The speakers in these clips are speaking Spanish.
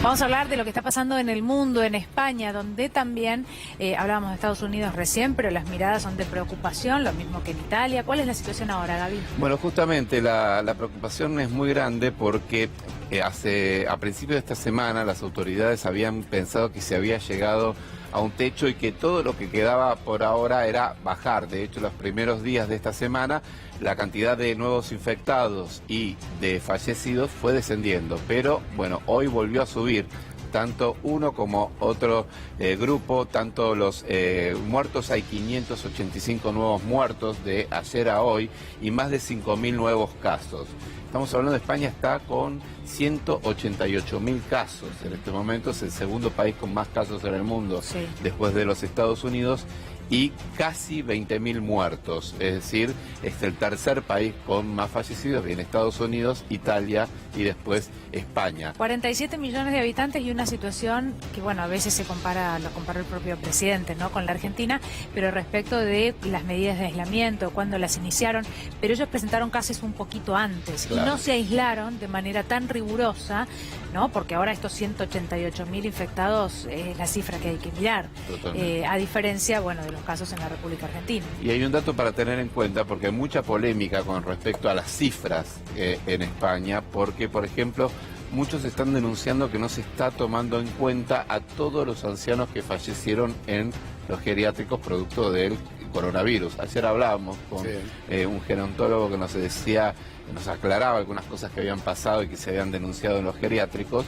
Vamos a hablar de lo que está pasando en el mundo, en España, donde también hablábamos de Estados Unidos recién, pero las miradas son de preocupación, lo mismo que en Italia. ¿Cuál es la situación ahora, Gaby? Bueno, justamente la preocupación es muy grande porque a principios de esta semana las autoridades habían pensado que se había llegado a un techo y que todo lo que quedaba por ahora era bajar. De hecho, los primeros días de esta semana la cantidad de nuevos infectados y de fallecidos fue descendiendo, pero bueno, hoy volvió a subir. Tanto uno como otro grupo, tanto los muertos, hay 585 nuevos muertos de ayer a hoy y más de 5.000 nuevos casos. Estamos hablando de España, está con 188.000 casos. En este momento es el segundo país con más casos en el mundo, sí, después de los Estados Unidos, y casi 20.000 muertos. Es decir, es el tercer país con más fallecidos, viene Estados Unidos, Italia y después España. 47 millones de habitantes y una situación que, bueno, a veces lo compara el propio presidente, ¿no?, con la Argentina, pero respecto de las medidas de aislamiento, cuando las iniciaron, pero ellos presentaron casos un poquito antes, claro, y no se aislaron de manera tan rigurosa, ¿no?, porque ahora estos 188.000 infectados es la cifra que hay que mirar, a diferencia, bueno, de los casos en la República Argentina. Y hay un dato para tener en cuenta, porque hay mucha polémica con respecto a las cifras en España, porque, por ejemplo, muchos están denunciando que no se está tomando en cuenta a todos los ancianos que fallecieron en los geriátricos producto del coronavirus. Ayer hablábamos con un gerontólogo que nos decía, nos aclaraba algunas cosas que habían pasado y que se habían denunciado en los geriátricos,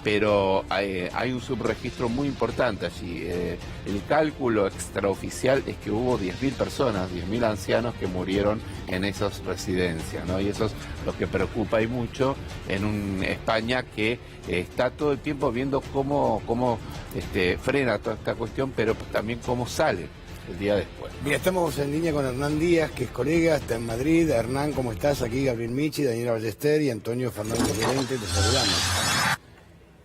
pero hay un subregistro muy importante allí. El cálculo extraoficial es que hubo 10.000 personas, 10.000 ancianos que murieron en esas residencias, ¿no? Y eso es lo que preocupa y mucho en una España que está todo el tiempo viendo cómo frena toda esta cuestión, pero también cómo sale el día después, ¿no? Mira, estamos en línea con Hernán Díaz, que es colega, está en Madrid. Hernán, ¿cómo estás? Aquí Gabriel Michi, Daniela Ballester y Antonio Fernández Llorente, te saludamos.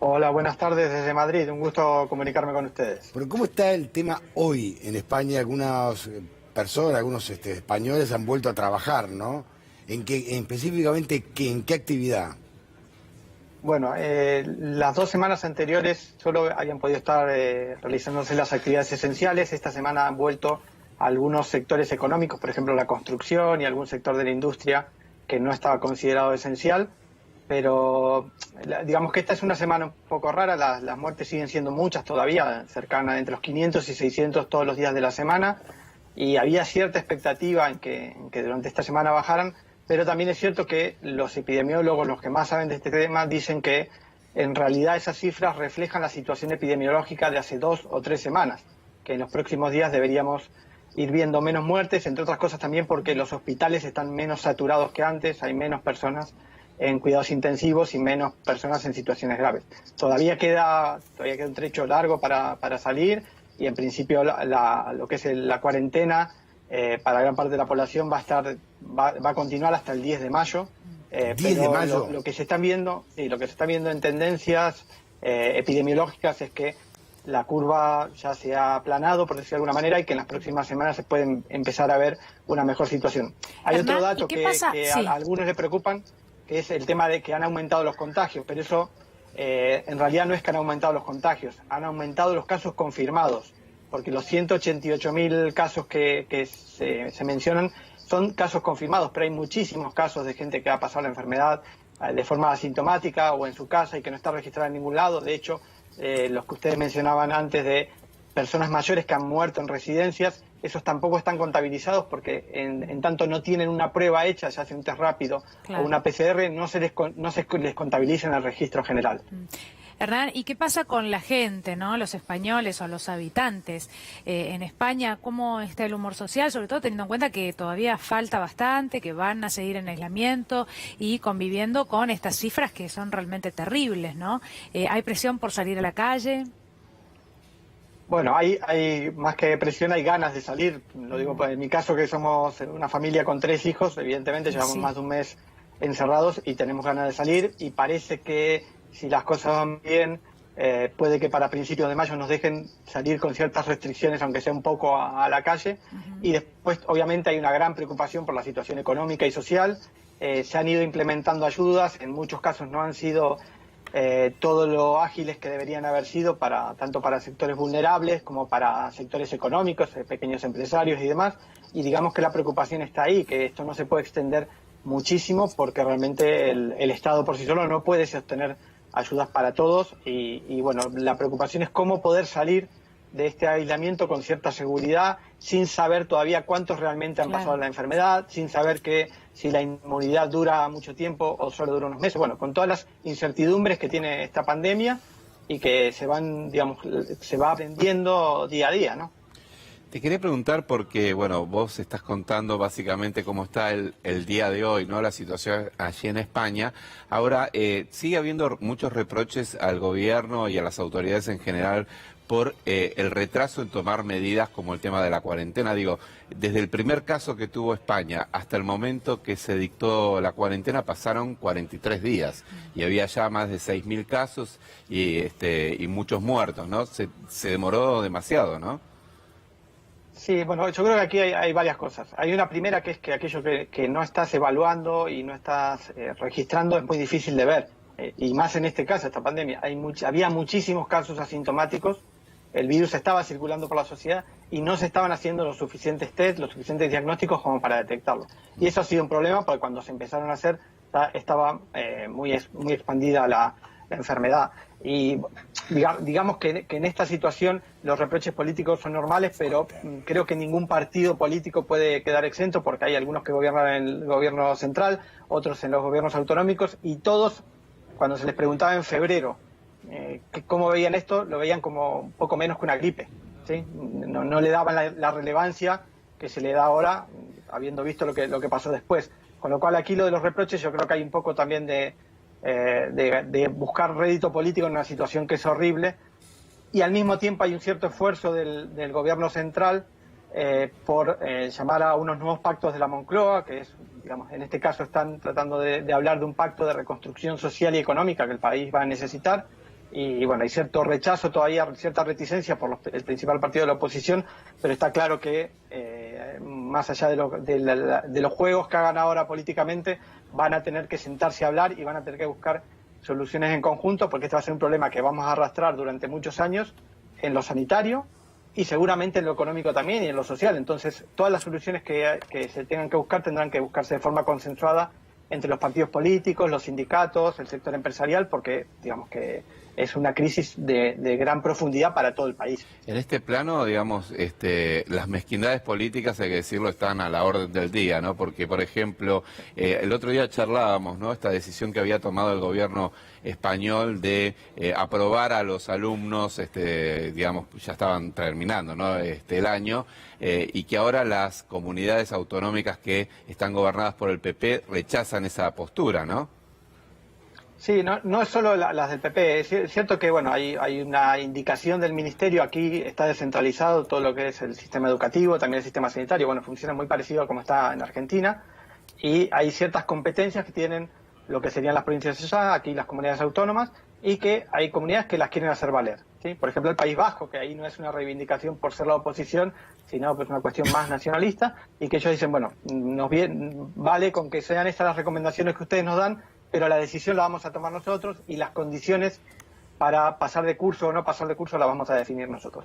Hola, buenas tardes desde Madrid, un gusto comunicarme con ustedes. Pero ¿cómo está el tema hoy en España? Algunas personas, algunos españoles han vuelto a trabajar, ¿no? Específicamente, ¿en qué actividad? Bueno, las 2 semanas anteriores solo habían podido estar realizándose las actividades esenciales. Esta semana han vuelto algunos sectores económicos, por ejemplo la construcción y algún sector de la industria que no estaba considerado esencial. Pero digamos que esta es una semana un poco rara, las muertes siguen siendo muchas todavía, cercanas entre los 500 y 600 todos los días de la semana, y había cierta expectativa en que durante esta semana bajaran, pero también es cierto que los epidemiólogos, los que más saben de este tema, dicen que en realidad esas cifras reflejan la situación epidemiológica de hace 2 o 3 semanas, que en los próximos días deberíamos ir viendo menos muertes, entre otras cosas también porque los hospitales están menos saturados que antes, hay menos personas en cuidados intensivos y menos personas en situaciones graves. Todavía queda un trecho largo para salir, y en principio lo que es la cuarentena para gran parte de la población va a continuar hasta el 10 de mayo. 10 de mayo. Lo que se está viendo, en tendencias epidemiológicas es que la curva ya se ha aplanado, por decirlo de alguna manera, y que en las próximas semanas se puede empezar a ver una mejor situación. Hay otro dato que a algunos les preocupan, que es el tema de que han aumentado los contagios, pero eso en realidad no es que han aumentado los contagios, han aumentado los casos confirmados, porque los 188.000 casos que se mencionan son casos confirmados, pero hay muchísimos casos de gente que ha pasado la enfermedad de forma asintomática o en su casa y que no está registrada en ningún lado. De hecho, los que ustedes mencionaban antes de personas mayores que han muerto en residencias, esos tampoco están contabilizados porque en tanto no tienen una prueba hecha, se hace un test rápido, claro, o una PCR, no se les contabiliza en el registro general. Hernán, ¿y qué pasa con la gente, ¿no?, los españoles o los habitantes en España? ¿Cómo está el humor social? Sobre todo teniendo en cuenta que todavía falta bastante, que van a seguir en aislamiento y conviviendo con estas cifras que son realmente terribles, ¿no? ¿Hay presión por salir a la calle? Bueno, hay más que presión, hay ganas de salir. Lo digo en mi caso, que somos una familia con 3 hijos, evidentemente llevamos más de un mes encerrados y tenemos ganas de salir, y parece que si las cosas van bien, puede que para principios de mayo nos dejen salir con ciertas restricciones, aunque sea un poco a la calle. Y después, obviamente, hay una gran preocupación por la situación económica y social. Se han ido implementando ayudas, en muchos casos no han sido todo lo ágiles que deberían haber sido tanto para sectores vulnerables como para sectores económicos, pequeños empresarios y demás. Y digamos que la preocupación está ahí, que esto no se puede extender muchísimo porque realmente el Estado por sí solo no puede sostener ayudas para todos y bueno, la preocupación es cómo poder salir de este aislamiento con cierta seguridad, sin saber todavía cuántos realmente han pasado la enfermedad, sin saber que si la inmunidad dura mucho tiempo o solo dura unos meses, bueno, con todas las incertidumbres que tiene esta pandemia y que se va aprendiendo día a día, ¿no? Te quería preguntar porque, bueno, vos estás contando básicamente cómo está el día de hoy, ¿no? La situación allí en España. Ahora, sigue habiendo muchos reproches al gobierno y a las autoridades en general por el retraso en tomar medidas como el tema de la cuarentena. Digo, desde el primer caso que tuvo España hasta el momento que se dictó la cuarentena pasaron 43 días y había ya más de 6.000 casos y muchos muertos, ¿no? Se demoró demasiado, ¿no? Sí, bueno, yo creo que aquí hay varias cosas. Hay una primera que es que aquello que no estás evaluando y no estás registrando es muy difícil de ver. Y más en este caso, esta pandemia. Había muchísimos casos asintomáticos, el virus estaba circulando por la sociedad y no se estaban haciendo los suficientes test, los suficientes diagnósticos como para detectarlo. Y eso ha sido un problema porque cuando se empezaron a hacer estaba muy expandida la enfermedad. Y digamos que en esta situación los reproches políticos son normales, pero creo que ningún partido político puede quedar exento porque hay algunos que gobiernan en el gobierno central, otros en los gobiernos autonómicos y todos, cuando se les preguntaba en febrero cómo veían esto, lo veían como un poco menos que una gripe, ¿sí? No le daban la relevancia que se le da ahora, habiendo visto lo que pasó después. Con lo cual aquí lo de los reproches yo creo que hay un poco también de buscar rédito político en una situación que es horrible y al mismo tiempo hay un cierto esfuerzo del gobierno central por llamar a unos nuevos pactos de la Moncloa, que es, digamos, en este caso están tratando de hablar de un pacto de reconstrucción social y económica que el país va a necesitar y bueno, hay cierto rechazo todavía, cierta reticencia por el principal partido de la oposición, pero está claro que más allá de los juegos que hagan ahora políticamente, van a tener que sentarse a hablar y van a tener que buscar soluciones en conjunto, porque este va a ser un problema que vamos a arrastrar durante muchos años en lo sanitario y seguramente en lo económico también y en lo social. Entonces, todas las soluciones que se tengan que buscar tendrán que buscarse de forma consensuada entre los partidos políticos, los sindicatos, el sector empresarial, porque digamos que es una crisis de gran profundidad para todo el país. En este plano, digamos, las mezquindades políticas, hay que decirlo, están a la orden del día, ¿no? Porque, por ejemplo, el otro día charlábamos, ¿no? Esta decisión que había tomado el gobierno español de aprobar a los alumnos, digamos, ya estaban terminando, ¿no? El año, y que ahora las comunidades autonómicas que están gobernadas por el PP rechazan esa postura, ¿no? Sí, no es solo las del PP, es cierto que bueno, hay una indicación del Ministerio, aquí está descentralizado todo lo que es el sistema educativo, también el sistema sanitario, bueno, funciona muy parecido a como está en Argentina, y hay ciertas competencias que tienen lo que serían las provincias allá, aquí las comunidades autónomas, y que hay comunidades que las quieren hacer valer, ¿sí? Por ejemplo, el País Vasco, que ahí no es una reivindicación por ser la oposición, sino pues una cuestión más nacionalista, y que ellos dicen, bueno, vale con que sean estas las recomendaciones que ustedes nos dan, pero la decisión la vamos a tomar nosotros y las condiciones para pasar de curso o no pasar de curso la vamos a definir nosotros.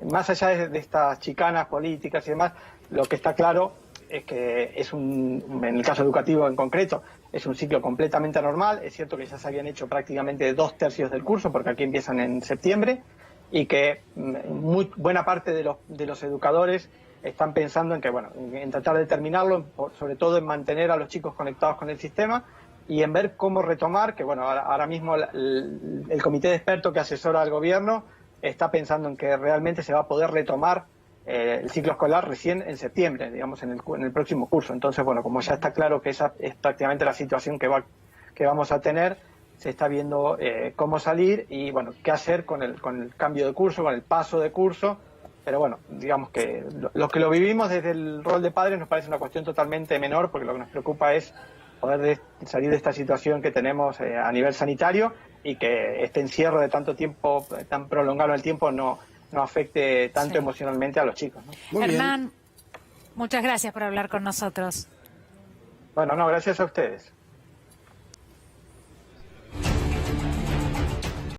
Más allá de estas chicanas políticas y demás, lo que está claro es que en el caso educativo en concreto, es un ciclo completamente anormal. Es cierto que ya se habían hecho prácticamente 2/3 del curso, porque aquí empiezan en septiembre, y que muy buena parte de los educadores están pensando en que, bueno, en tratar de terminarlo, sobre todo en mantener a los chicos conectados con el sistema, y en ver cómo retomar, que bueno, ahora mismo el comité de expertos que asesora al gobierno está pensando en que realmente se va a poder retomar el ciclo escolar recién en septiembre, digamos, en el próximo curso. Entonces, bueno, como ya está claro que esa es prácticamente la situación que vamos a tener, se está viendo cómo salir y, bueno, qué hacer con el cambio de curso, con el paso de curso. Pero bueno, digamos que lo que lo vivimos desde el rol de padres nos parece una cuestión totalmente menor, porque lo que nos preocupa es poder salir de esta situación que tenemos a nivel sanitario y que este encierro de tanto tiempo, tan prolongado en el tiempo, no afecte tanto emocionalmente a los chicos, ¿no? Hernán, muchas gracias por hablar con nosotros. Bueno, no, gracias a ustedes.